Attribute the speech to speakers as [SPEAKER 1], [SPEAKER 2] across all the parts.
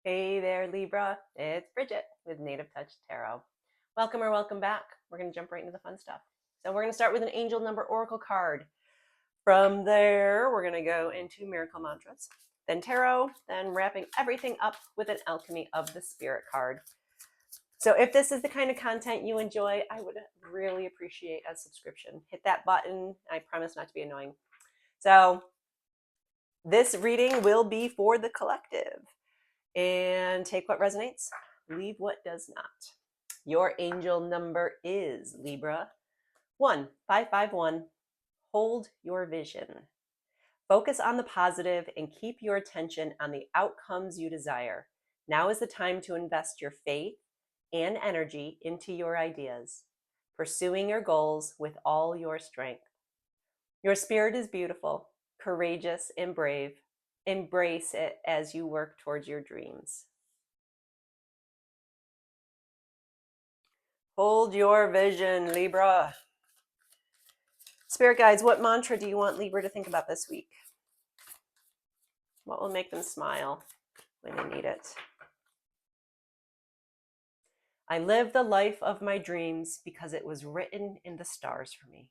[SPEAKER 1] Hey there, Libra. It's Bridget with Native Touch Tarot. Welcome or welcome back. We're going to jump right into the fun stuff. So we're going to start with an angel number oracle card. From there, we're going to go into miracle mantras, then tarot, then wrapping everything up with an alchemy of the spirit card. So if this is the kind of content you enjoy, I would really appreciate a subscription. Hit that button. I promise not to be annoying. So this reading will be for the collective. And take what resonates, leave what does not. Your angel number is Libra 1551. Hold your vision. Focus on the positive and keep your attention on the outcomes you desire. Now is the time to invest your faith and energy into your ideas, pursuing your goals with all your strength. Your spirit is beautiful, courageous, and brave. Embrace it as you work towards your dreams. Hold your vision, Libra. Spirit guides, what mantra do you want Libra to think about this week? What will make them smile when they need it? I live the life of my dreams because it was written in the stars for me.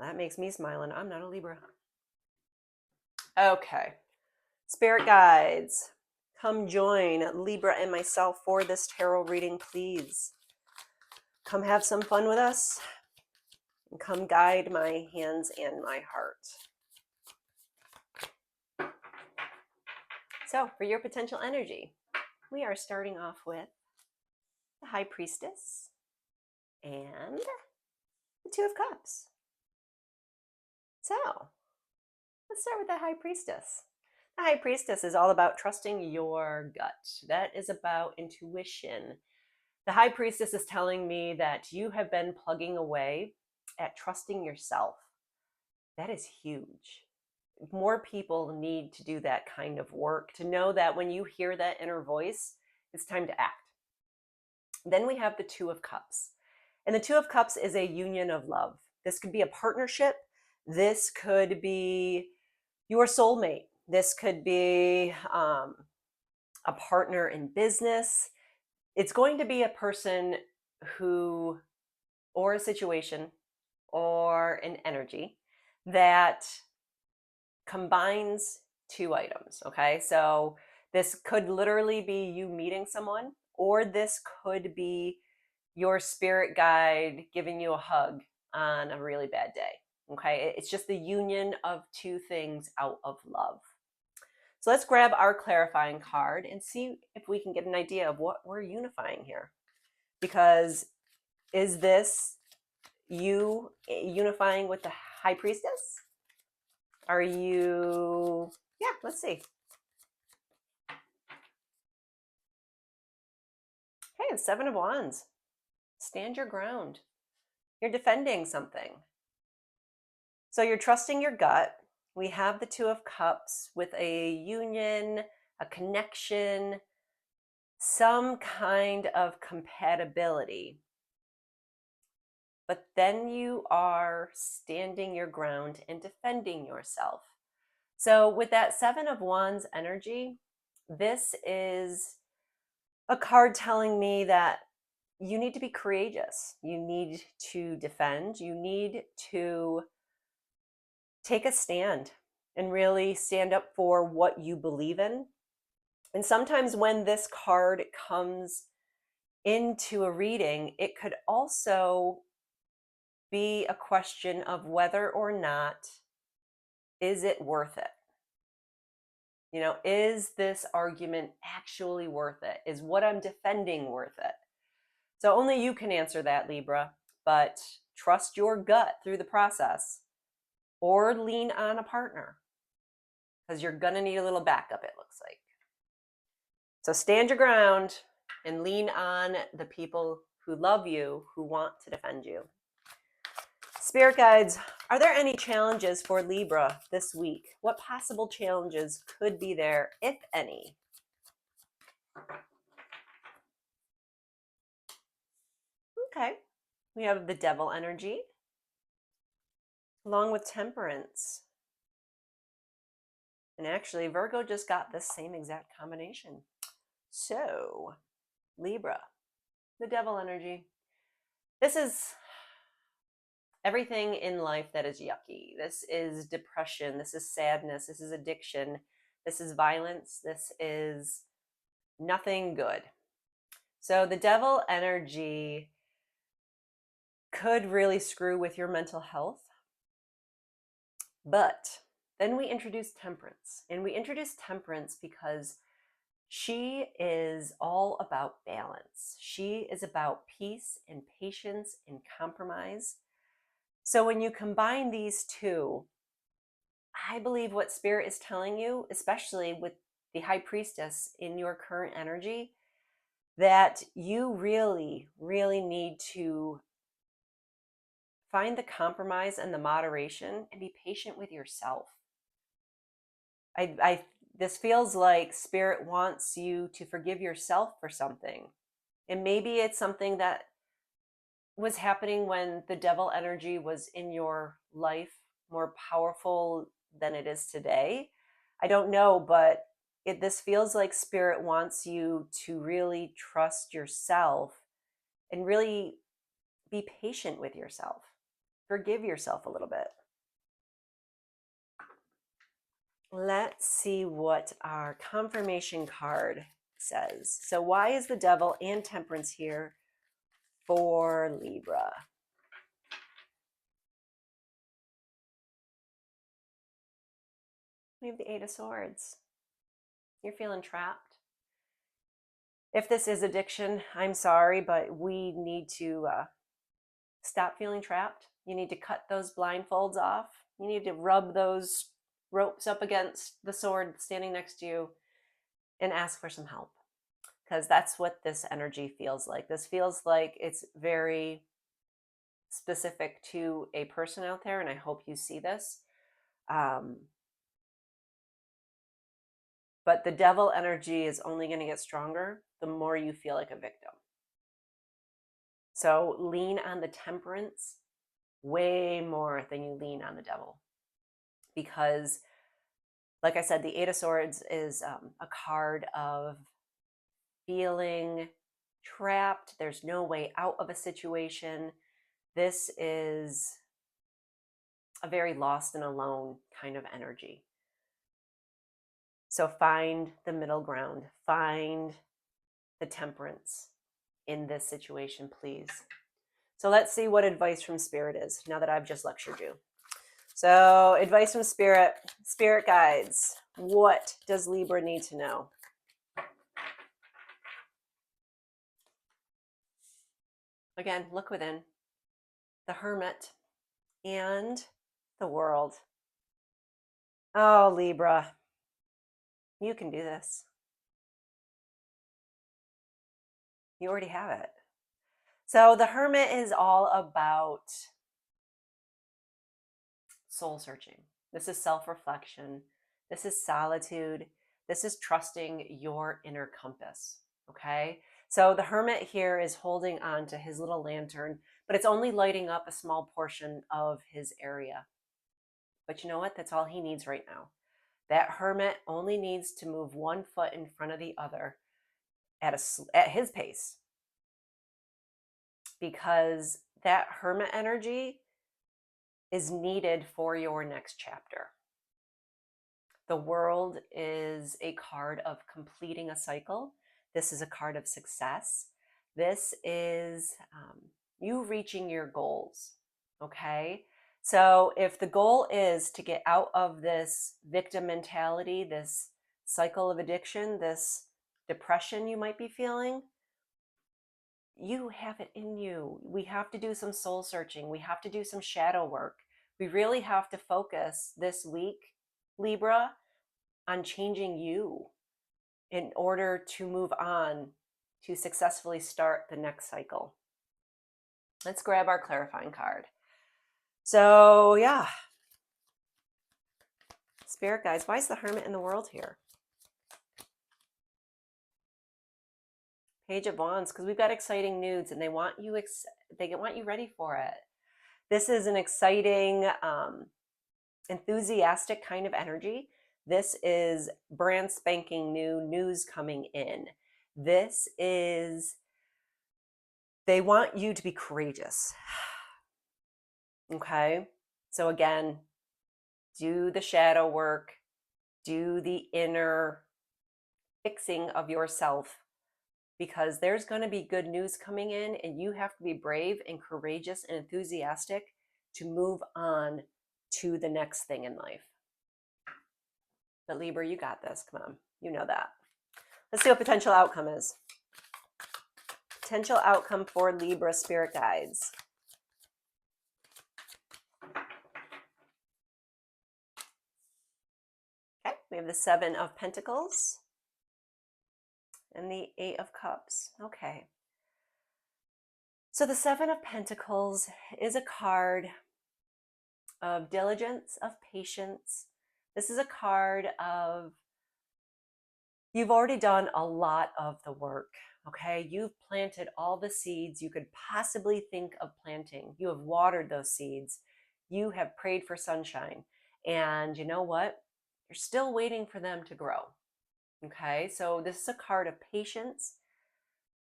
[SPEAKER 1] That makes me smile, and I'm not a Libra. Okay. Spirit guides, come join Libra and myself for this tarot reading, please. Come have some fun with us and come guide my hands and my heart. So for your potential energy, we are starting off with the High Priestess and the Two of Cups. So let's start with the High Priestess. The High Priestess is all about trusting your gut. That is about intuition. The High Priestess is telling me that you have been plugging away at trusting yourself. That is huge. More people need to do that kind of work, to know that when you hear that inner voice, it's time to act. Then we have the Two of Cups. And the Two of Cups is a union of love. This could be a partnership. This could be your soulmate. This could be a partner in business. It's going to be a person who, or a situation, or an energy that combines two items, okay? So this could literally be you meeting someone, or this could be your spirit guide giving you a hug on a really bad day, okay? It's just the union of two things out of love. So let's grab our clarifying card and see if we can get an idea of what we're unifying here. Because is this you unifying with the High Priestess? Are you, yeah, let's see. Okay, the Seven of Wands. Stand your ground. You're defending something. So you're trusting your gut. We have the Two of Cups with a union, a connection, some kind of compatibility. But then you are standing your ground and defending yourself. So with that Seven of Wands energy, this is a card telling me that you need to be courageous. You need to defend. You need to take a stand and really stand up for what you believe in. And sometimes when this card comes into a reading, it could also be a question of whether or not is it worth it? You know, is this argument actually worth it? Is what I'm defending worth it? So only you can answer that, Libra, but trust your gut through the process or lean on a partner because you're going to need a little backup, it looks like. So stand your ground and lean on the people who love you, who want to defend you. Spirit guides, are there any challenges for Libra this week? What possible challenges could be there, if any? Okay, we have the Devil energy, along with Temperance. And actually, Virgo just got the same exact combination. So, Libra, the devil energy. This is everything in life that is yucky. This is depression. This is sadness. This is addiction. This is violence. This is nothing good. So, the devil energy could really screw with your mental health. But then we introduce temperance. And we introduce temperance because she is all about balance. She is about peace and patience and compromise. So when you combine these two, I believe what Spirit is telling you, especially with the High Priestess in your current energy, that you really, really need to find the compromise and the moderation and be patient with yourself. This feels like Spirit wants you to forgive yourself for something. And maybe it's something that was happening when the devil energy was in your life, more powerful than it is today. I don't know, but this feels like Spirit wants you to really trust yourself and really be patient with yourself. Forgive yourself a little bit. Let's see what our confirmation card says. So why is the devil and temperance here for Libra? We have the Eight of Swords. You're feeling trapped. If this is addiction, I'm sorry, but we need to stop feeling trapped. You need to cut those blindfolds off. You need to rub those ropes up against the sword standing next to you and ask for some help, because that's what this energy feels like. This feels like it's very specific to a person out there, and I hope you see this. But the devil energy is only going to get stronger the more you feel like a victim. So lean on the temperance way more than you lean on the devil. Because, like I said, the Eight of Swords is a card of feeling trapped. There's no way out of a situation. This is a very lost and alone kind of energy. So find the middle ground. Find the temperance in this situation, please. So let's see what advice from Spirit is now that I've just lectured you. So advice from Spirit, Spirit guides. What does Libra need to know? Again, look within. The Hermit and the World. Oh, Libra, you can do this. You already have it. So the Hermit is all about soul searching. This is self-reflection. This is solitude. This is trusting your inner compass. Okay. So the Hermit here is holding on to his little lantern, but it's only lighting up a small portion of his area. But you know what? That's all he needs right now. That Hermit only needs to move one foot in front of the other at his pace. Because that Hermit energy is needed for your next chapter. The World is a card of completing a cycle. This is a card of success. This is you reaching your goals, okay? So if the goal is to get out of this victim mentality, this cycle of addiction, this depression you might be feeling, you have it in you. We have to do some soul searching. We have to do some shadow work. We really have to focus this week, Libra, on changing you in order to move on to successfully start the next cycle. Let's grab our clarifying card. So yeah, Spirit guides, why is the Hermit in the World here? Page of Wands, because we've got exciting news and they want you ready for it. This is an exciting, enthusiastic kind of energy. This is brand spanking new news coming in. This is, they want you to be courageous. Okay? So again, do the shadow work, do the inner fixing of yourself, because there's going to be good news coming in and you have to be brave and courageous and enthusiastic to move on to the next thing in life. But Libra, you got this. Come on. You know that. Let's see what potential outcome is. Potential outcome for Libra spirit guides. Okay, we have the 7 of Pentacles and the 8 of Cups. Okay. So the 7 of Pentacles is a card of diligence, of patience. This is a card of, you've already done a lot of the work, okay? You've planted all the seeds you could possibly think of planting. You have watered those seeds. You have prayed for sunshine. And you know what? You're still waiting for them to grow, okay? So this is a card of patience,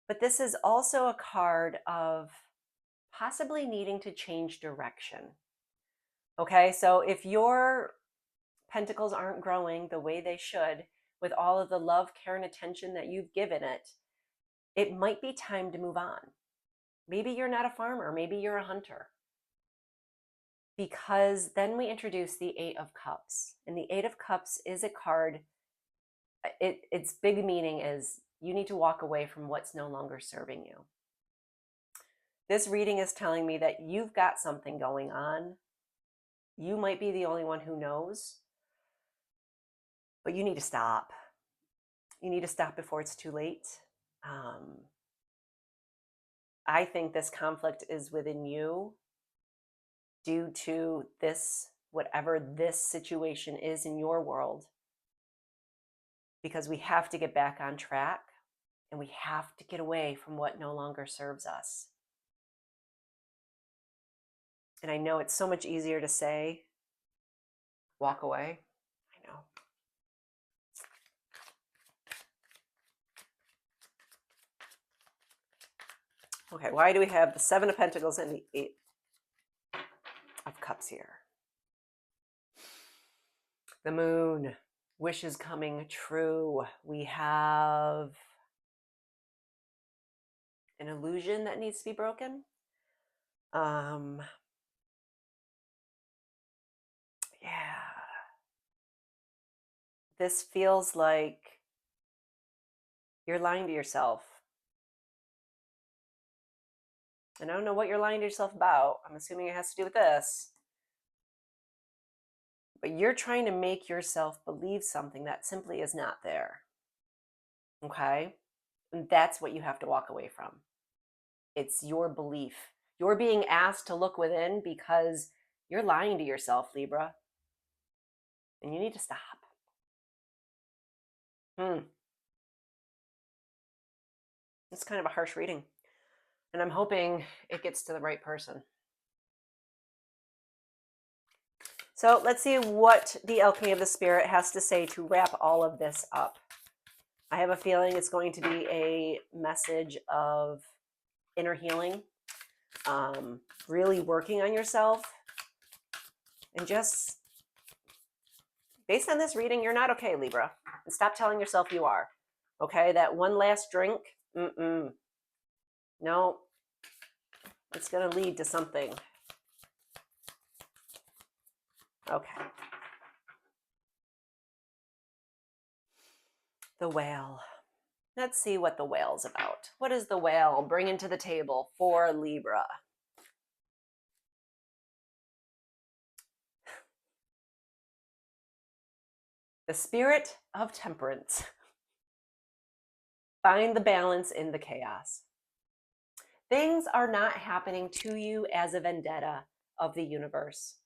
[SPEAKER 1] but this is also a card of possibly needing to change direction, okay? So if your pentacles aren't growing the way they should, with all of the love, care, and attention that you've given it, it might be time to move on. Maybe you're not a farmer, maybe you're a hunter. Because then we introduce the 8 of Cups. And the 8 of Cups is a card, its big meaning is you need to walk away from what's no longer serving you. This reading is telling me that you've got something going on. You might be the only one who knows, but you need to stop. You need to stop before it's too late. I think this conflict is within you due to this, whatever this situation is in your world, because we have to get back on track and we have to get away from what no longer serves us. And I know it's so much easier to say, walk away. I know. Okay, why do we have the 7 of Pentacles and the 8 of Cups here? The Moon, wishes coming true. We have an illusion that needs to be broken. Yeah. This feels like you're lying to yourself. And I don't know what you're lying to yourself about. I'm assuming it has to do with this. But you're trying to make yourself believe something that simply is not there. Okay? And that's what you have to walk away from. It's your belief. You're being asked to look within because you're lying to yourself, Libra. And you need to stop. It's kind of a harsh reading. And I'm hoping it gets to the right person. So let's see what the Alchemy of the Spirit has to say to wrap all of this up. I have a feeling it's going to be a message of inner healing, really working on yourself, and just based on this reading, you're not okay, Libra. And stop telling yourself you are. Okay, that one last drink, no, it's going to lead to something. Okay. The Whale. Let's see what the Whale's about. What is the Whale bringing to the table for Libra? The Spirit of Temperance. Find the balance in the chaos. Things are not happening to you as a vendetta of the universe.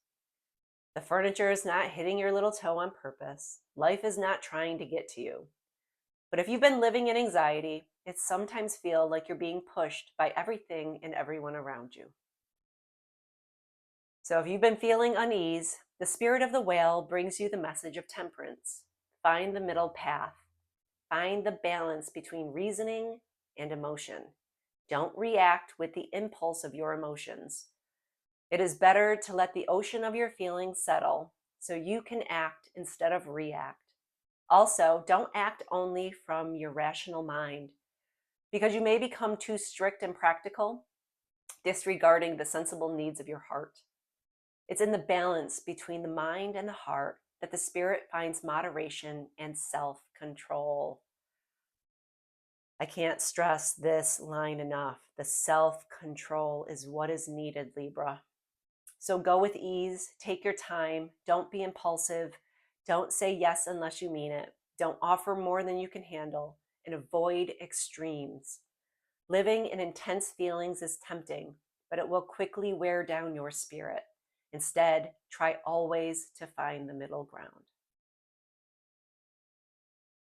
[SPEAKER 1] The furniture is not hitting your little toe on purpose. Life is not trying to get to you. But if you've been living in anxiety, it sometimes feels like you're being pushed by everything and everyone around you. So if you've been feeling unease, the Spirit of the Whale brings you the message of temperance. find the middle path. Find the balance between reasoning and emotion. Don't react with the impulse of your emotions. It is better to let the ocean of your feelings settle so you can act instead of react. Also, don't act only from your rational mind because you may become too strict and practical, disregarding the sensible needs of your heart. It's in the balance between the mind and the heart that the spirit finds moderation and self-control. I can't stress this line enough. The self-control is what is needed, Libra. So go with ease, take your time, don't be impulsive, don't say yes unless you mean it, don't offer more than you can handle, and avoid extremes. Living in intense feelings is tempting, but it will quickly wear down your spirit. Instead, try always to find the middle ground.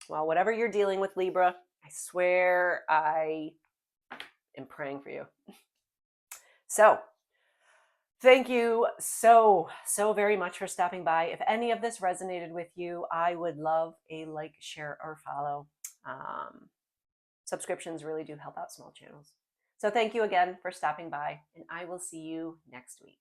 [SPEAKER 1] Well, whatever you're dealing with, Libra, I swear I am praying for you. So, thank you so very much for stopping by. If any of this resonated with you, I would love a like, share, or follow. Subscriptions really do help out small channels. So thank you again for stopping by, and I will see you next week.